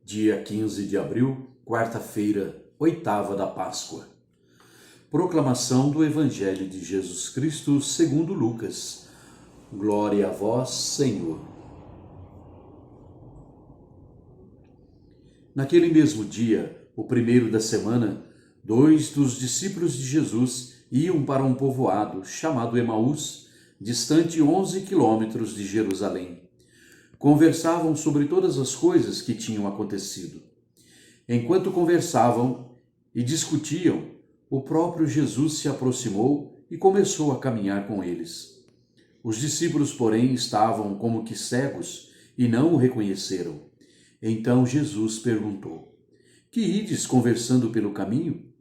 Dia 15 de abril, quarta-feira, oitava da Páscoa. Proclamação do Evangelho de Jesus Cristo segundo Lucas. Glória a vós, Senhor. Naquele mesmo dia, o primeiro da semana, 2 dos discípulos de Jesus iam para um povoado chamado Emaús, distante 11 quilômetros de Jerusalém. Conversavam sobre todas as coisas que tinham acontecido. Enquanto conversavam e discutiam, o próprio Jesus se aproximou e começou a caminhar com eles. Os discípulos, porém, estavam como que cegos e não o reconheceram. Então Jesus perguntou: "Que ides conversando pelo caminho?"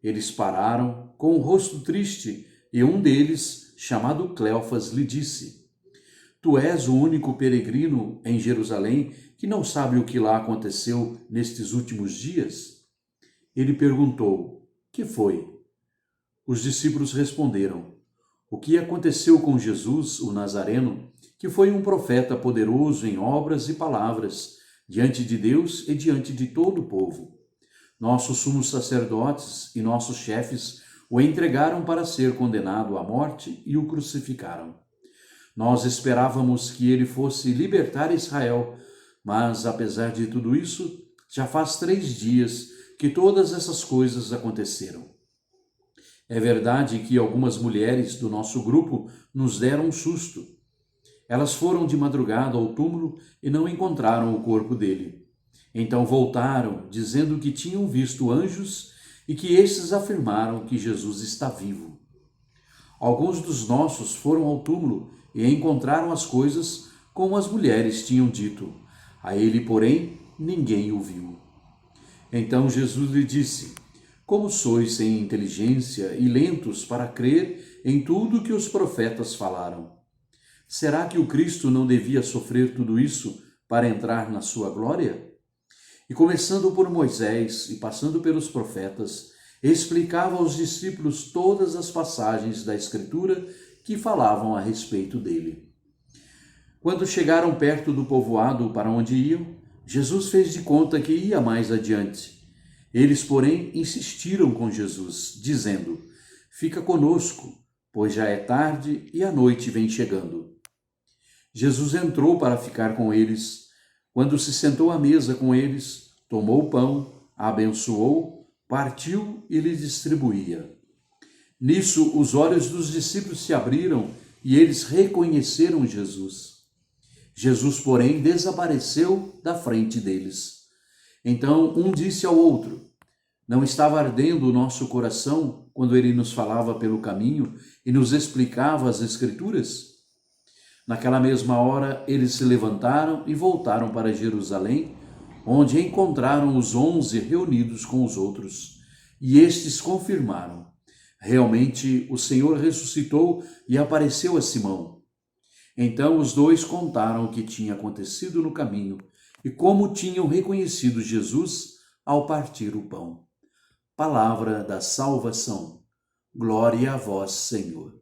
Eles pararam, com o rosto triste, e um deles, chamado Cleofas, lhe disse: "Tu és o único peregrino em Jerusalém que não sabe o que lá aconteceu nestes últimos dias?" Ele perguntou: "Que foi?" Os discípulos responderam: "O que aconteceu com Jesus, o Nazareno, que foi um profeta poderoso em obras e palavras, diante de Deus e diante de todo o povo. Nossos sumos sacerdotes e nossos chefes o entregaram para ser condenado à morte e o crucificaram. Nós esperávamos que ele fosse libertar Israel, mas, apesar de tudo isso, já faz 3 dias que todas essas coisas aconteceram. É verdade que algumas mulheres do nosso grupo nos deram um susto. Elas foram de madrugada ao túmulo e não encontraram o corpo dele. Então voltaram, dizendo que tinham visto anjos e que estes afirmaram que Jesus está vivo. Alguns dos nossos foram ao túmulo e encontraram as coisas como as mulheres tinham dito. A ele, porém, ninguém o viu." Então Jesus lhe disse: "Como sois sem inteligência e lentos para crer em tudo que os profetas falaram? Será que o Cristo não devia sofrer tudo isso para entrar na sua glória?" E começando por Moisés e passando pelos profetas, explicava aos discípulos todas as passagens da Escritura que falavam a respeito dele. Quando chegaram perto do povoado para onde iam, Jesus fez de conta que ia mais adiante. Eles, porém, insistiram com Jesus, dizendo: "Fica conosco, pois já é tarde e a noite vem chegando." Jesus entrou para ficar com eles. Quando se sentou à mesa com eles, tomou o pão, abençoou, partiu e lhe distribuía. Nisso, os olhos dos discípulos se abriram e eles reconheceram Jesus. Jesus, porém, desapareceu da frente deles. Então um disse ao outro: "Não estava ardendo o nosso coração quando ele nos falava pelo caminho e nos explicava as Escrituras?" Naquela mesma hora, eles se levantaram e voltaram para Jerusalém, onde encontraram os 11 reunidos com os outros. E estes confirmaram: "Realmente o Senhor ressuscitou e apareceu a Simão." Então os dois contaram o que tinha acontecido no caminho e como tinham reconhecido Jesus ao partir o pão. Palavra da salvação. Glória a vós, Senhor.